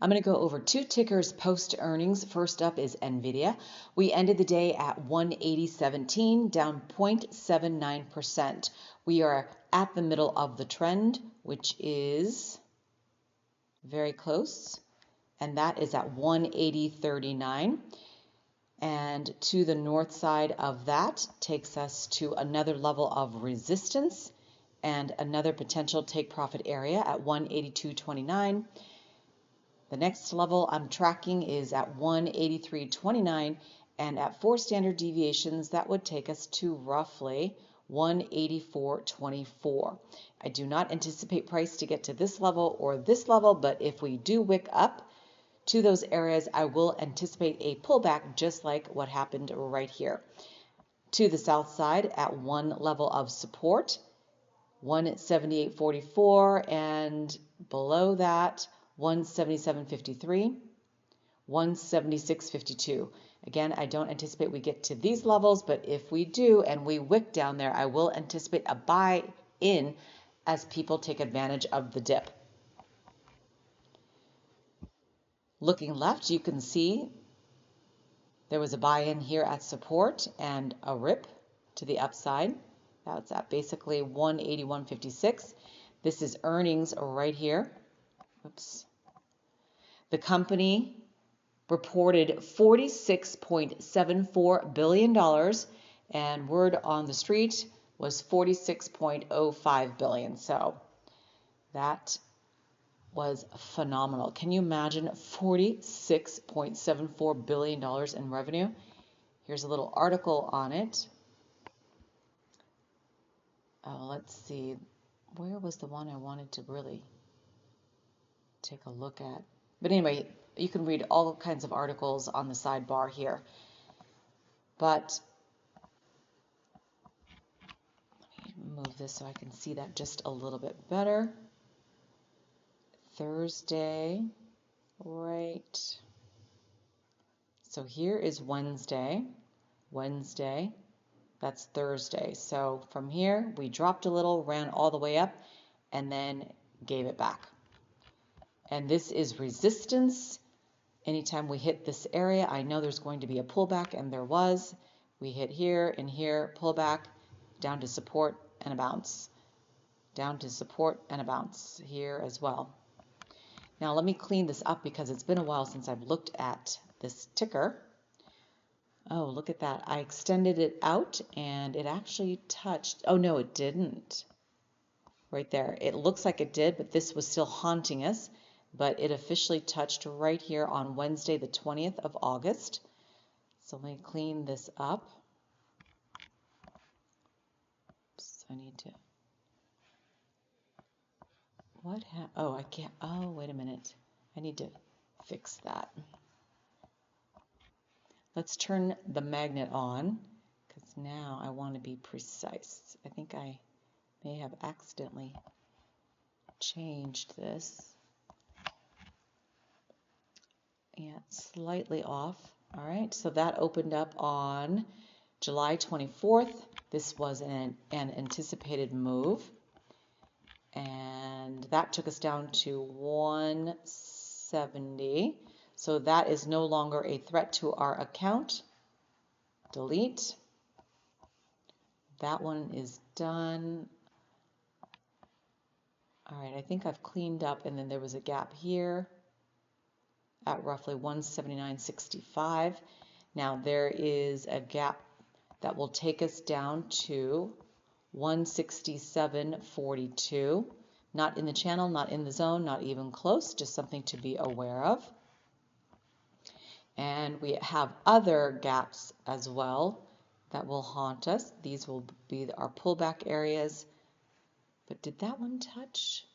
I'm going to go over two tickers post earnings. First up is Nvda. We ended the day at 180.17, down 0.79%. We are at the middle of the trend, which is very close, and that is at 180.39. And to the north side of that takes us to another level of resistance and another potential take profit area at 182.29. The next level I'm tracking is at 183.29, and at 4 standard deviations that would take us to roughly 184.24. I do not anticipate price to get to this level or this level, but if we do wick up to those areas, I will anticipate a pullback just like what happened right here. To the south side at one level of support, 178.44, and below that 177.53, 176.52. Again, I don't anticipate we get to these levels, but if we do and we wick down there, I will anticipate a buy in as people take advantage of the dip. Looking left, you can see there was a buy-in here at support and a rip to the upside. That's at basically 181.56. This is earnings right here. Oops. The company reported $46.74 billion, and word on the street was $46.05 billion. So that was phenomenal. Can you imagine $46.74 billion in revenue? Here's a little article on it. Let's see. Where was the one I wanted to really take a look at? But anyway, you can read all kinds of articles on the sidebar here. But let me move this so I can see that just a little bit better. Thursday, right. So here is Wednesday, that's Thursday. So from here, we dropped a little, ran all the way up, and then gave it back. And this is resistance. Anytime we hit this area, I know there's going to be a pullback, and there was. We hit here and here, pullback, down to support and a bounce. Down to support and a bounce here as well. Now let me clean this up because it's been a while since I've looked at this ticker. Oh, look at that. I extended it out and it actually touched. Oh, no, it didn't. Right there. It looks like it did, but this was still haunting us. But it officially touched right here on Wednesday, the 20th of August. So let me clean this up. Oops, I need to. What happened? Oh, I can't. Oh, wait a minute. I need to fix that. Let's turn the magnet on because now I want to be precise. I think I may have accidentally changed this. Yeah, slightly off. All right, so that opened up on July 24th. This was an anticipated move. And that took us down to 170. So that is no longer a threat to our account. Delete. That one is done. All right, I think I've cleaned up, and then there was a gap here at roughly 179.65. Now there is a gap that will take us down to 167.42. Not in the channel, not in the zone, not even close, just something to be aware of. And we have other gaps as well that will haunt us. These will be our pullback areas. But did that one touch?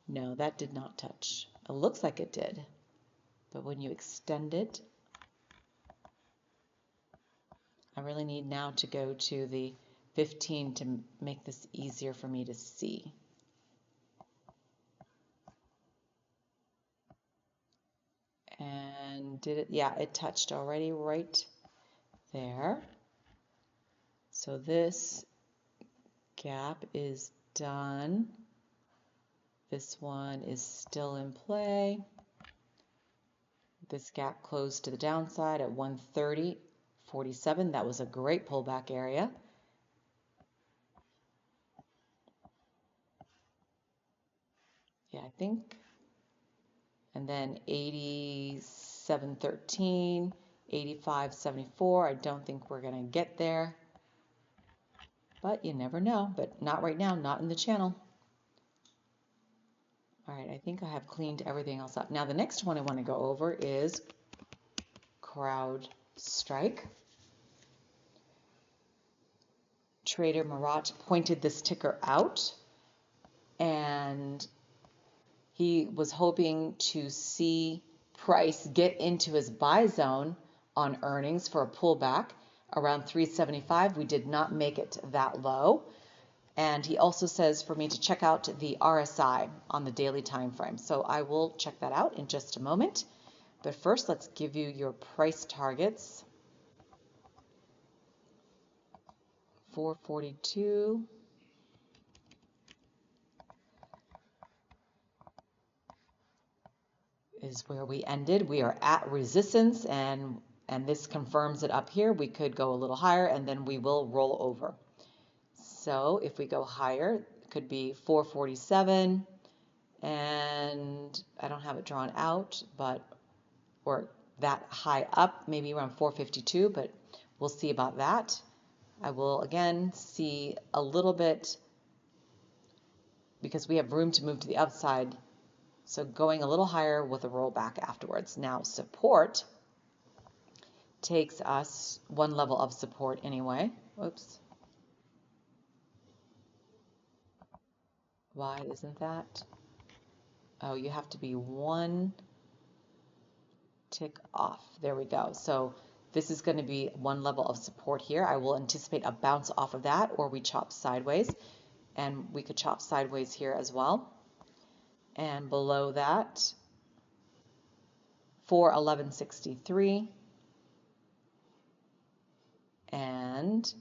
No, that did not touch. It looks like it did. But when you extend it, I really need now to go to the 15 to make this easier for me to see. And did it? Yeah, it touched already right there. So this gap is done. This one is still in play. This gap closed to the downside at 130.47. That was a great pullback area. Yeah, I think. And then 87.13, 85.74. I don't think we're going to get there. But you never know. But not right now, not in the channel. All right, I think I have cleaned everything else up. Now the next one I want to go over is Crwd strike. Trader Marat pointed this ticker out, and he was hoping to see price get into his buy zone on earnings for a pullback around 375. We did not make it that low. And he also says for me to check out the RSI on the daily time frame. So I will check that out in just a moment. But first, let's give you your price targets. 442. Is where we ended. We are at resistance, and this confirms it up here. We could go a little higher, and then we will roll over. So if we go higher, it could be 447, and I don't have it drawn out, but or that high up, maybe around 452, but we'll see about that. I will again see a little bit because we have room to move to the upside. So going a little higher with a rollback afterwards. Now support takes us one level of support anyway. Whoops. Why isn't that? Oh, you have to be one tick off. There we go. So this is going to be one level of support here. I will anticipate a bounce off of that, or we chop sideways, and we could chop sideways here as well. And below that, 411.63 and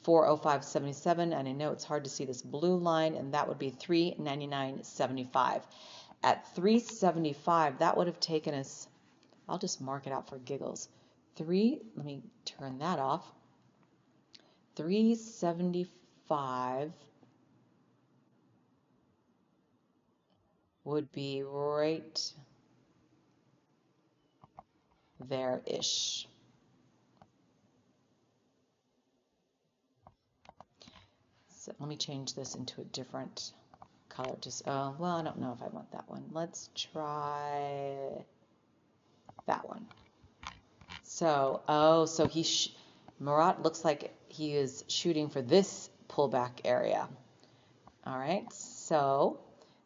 405.77, and I know it's hard to see this blue line, and that would be 399.75. At 375, that would have taken us, I'll just mark it out for giggles. Let me turn that off. 375 would be right there-ish. So let me change this into a different color. Well, I don't know if I want that one. Let's try that one. So, so Marat looks like he is shooting for this pullback area. All right, so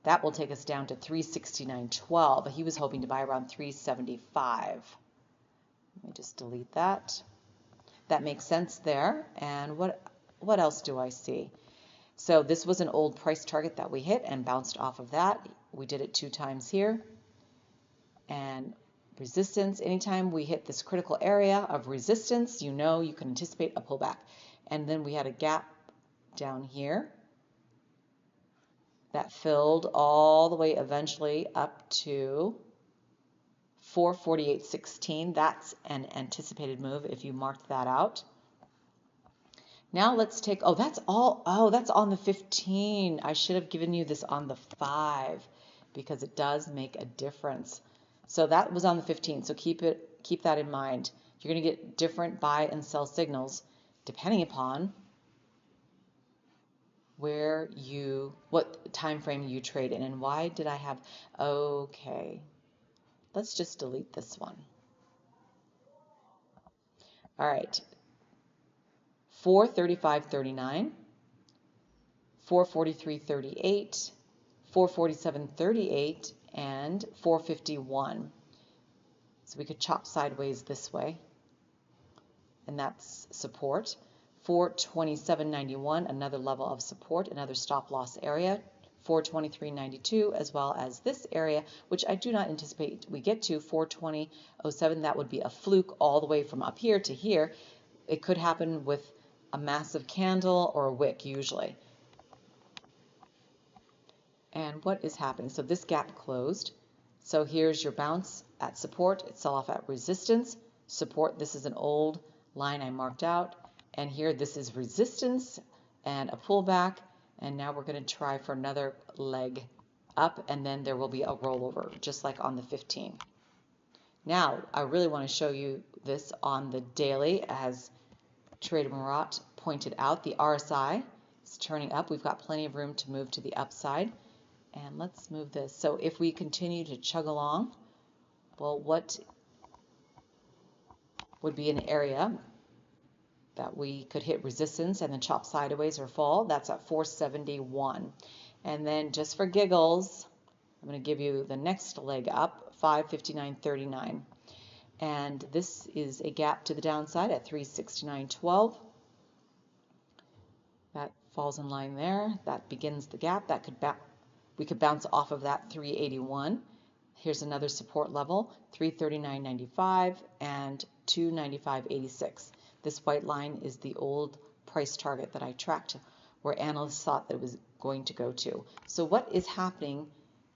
that will take us down to 369.12. He was hoping to buy around 375. Let me just delete that. That makes sense there. And what else do I see? So this was an old price target that we hit and bounced off of that. We did it 2 times here. And resistance, anytime we hit this critical area of resistance, you know you can anticipate a pullback. And then we had a gap down here that filled all the way eventually up to 448.16. That's an anticipated move if you marked that out. Now let's take, that's on the 15. I should have given you this on the 5 because it does make a difference. So that was on the 15. So keep that in mind. You're going to get different buy and sell signals depending upon what time frame you trade in. And why did I have, okay, let's just delete this one. All right, 435.39, 443.38, 447.38, and 451. So we could chop sideways this way, and that's support. 427.91, another level of support, another stop loss area. 423.92, as well as this area, which I do not anticipate we get to, 420.07. That would be a fluke all the way from up here to here. It could happen with a massive candle or a wick usually. And what is happening? So this gap closed. So here's your bounce at support, it sell off at resistance, support. This is an old line I marked out, and here this is resistance and a pullback, and now we're going to try for another leg up, and then there will be a rollover, just like on the 15. Now, I really want to show you this on the daily, as Trader Murat pointed out. The RSI is turning up. We've got plenty of room to move to the upside. And let's move this. So if we continue to chug along, well, what would be an area that we could hit resistance and then chop sideways or fall? That's at 471. And then just for giggles, I'm going to give you the next leg up, 559.39. And this is a gap to the downside at 369.12. That falls in line there. That begins the gap. That could we could bounce off of that 381. Here's another support level, 339.95 and 295.86. This white line is the old price target that I tracked, where analysts thought that it was going to go to. So what is happening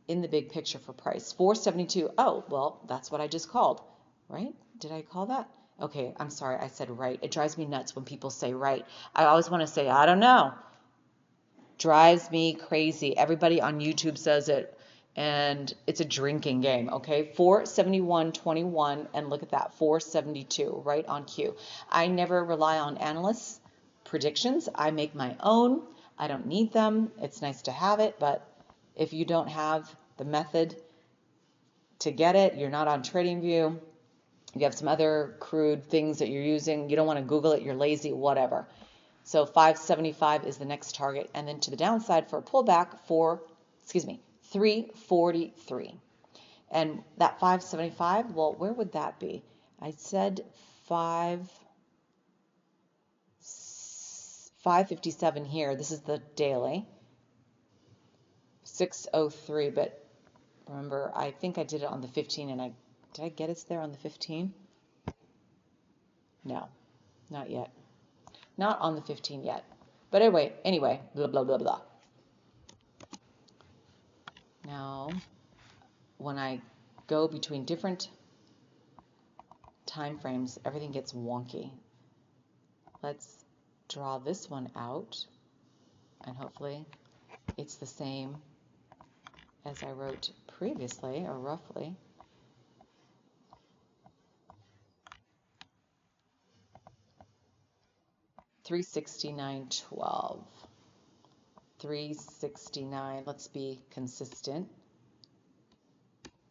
in the big picture for price? 472. Oh, well, that's what I just called, right? Did I call that? Okay, I'm sorry, I said right. It drives me nuts when people say right. I always want to say, I don't know. Drives me crazy. Everybody on YouTube says it, and it's a drinking game, okay? 471.21, and look at that, 472, right on cue. I never rely on analysts' predictions. I make my own. I don't need them. It's nice to have it, but if you don't have the method to get it, you're not on TradingView, you have some other Crwd things that you're using, you don't want to Google it, you're lazy, whatever. So 575 is the next target, and then to the downside for a pullback, 343. And that 575, well, where would that be? I said 557 here. This is the daily. 603, but remember, I think I did it on the 15, and did I get us there on the 15? No, not yet. Not on the 15 yet. But anyway, blah, blah, blah, blah. Now, when I go between different time frames, everything gets wonky. Let's draw this one out, and hopefully it's the same as I wrote previously, or roughly. $369.12. 369. Let's be consistent.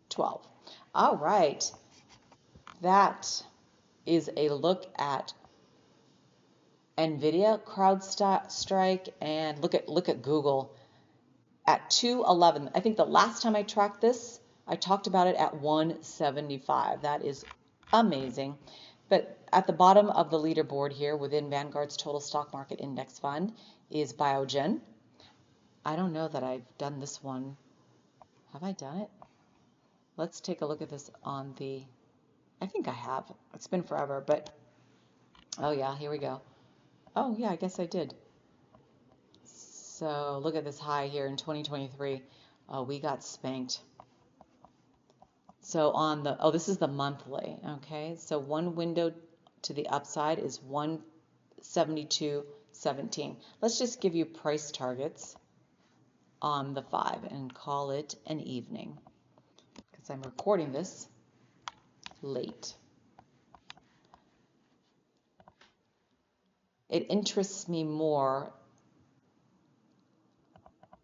12. All right. That is a look at Nvda, CrowdStrike, and look at Google at 211. I think the last time I tracked this, I talked about it at 175. That is amazing. But at the bottom of the leaderboard here within Vanguard's Total Stock Market Index Fund is Biogen. I don't know that I've done this one. Have I done it? Let's take a look at this on the, I think I have. It's been forever, but, oh yeah, here we go. Oh yeah, I guess I did. So look at this high here in 2023. Oh, we got spanked. So on the, oh, this is the monthly, okay? So one window to the upside is 172.17. Let's just give you price targets on the 5 and call it an evening, because I'm recording this late. It interests me more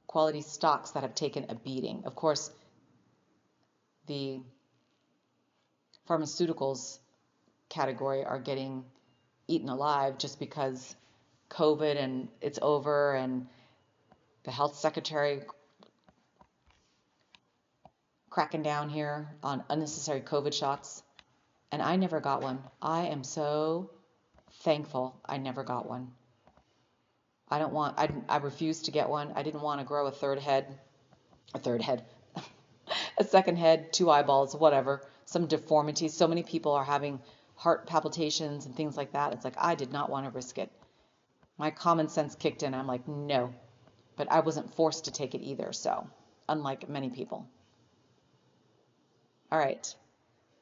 quality stocks that have taken a beating. Of course, the pharmaceuticals category are getting eaten alive just because COVID and it's over, and the health secretary cracking down here on unnecessary COVID shots. And I never got one. I am so thankful I never got one. I refused to get one. I didn't want to grow a second head, 2 eyeballs, whatever, some deformities. So many people are having heart palpitations and things like that. It's like, I did not want to risk it. My common sense kicked in. I'm like, no. But I wasn't forced to take it either, so, unlike many people. All right.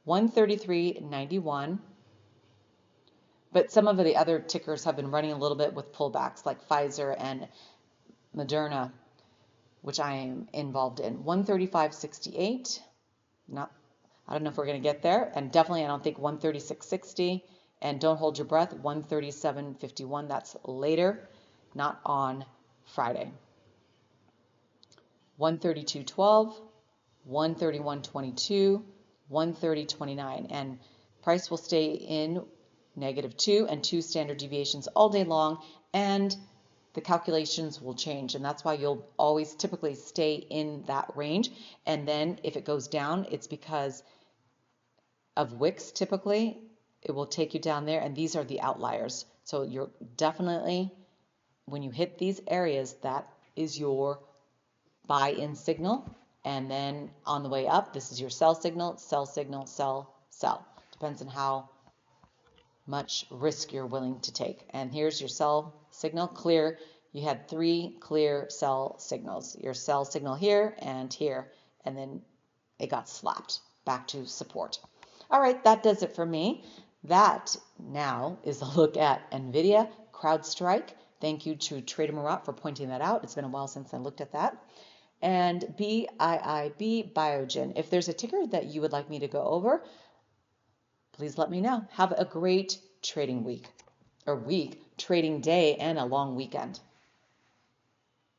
133.91. But some of the other tickers have been running a little bit with pullbacks, like Pfizer and Moderna, which I am involved in. 135.68. I don't know if we're going to get there, and definitely I don't think 136.60. And don't hold your breath, 137.51. That's later, not on Friday. 132.12, 131.22, 130.29, and price will stay in -2 and 2 standard deviations all day long, and the calculations will change, and that's why you'll always typically stay in that range. And then if it goes down, it's because of wicks. Typically it will take you down there, and these are the outliers. So you're definitely, when you hit these areas, that is your buy-in signal. And then on the way up, this is your sell signal, sell signal, sell, sell. Depends on how much risk you're willing to take. And here's your sell signal, clear. You had 3 clear sell signals. Your sell signal here, and then it got slapped back to support. All right, that does it for me. That now is a look at Nvda, CrowdStrike. Thank you to Trader Murat for pointing that out. It's been a while since I looked at that. And BIIB, Biogen. If there's a ticker that you would like me to go over, please let me know. Have a great trading week, trading day, and a long weekend.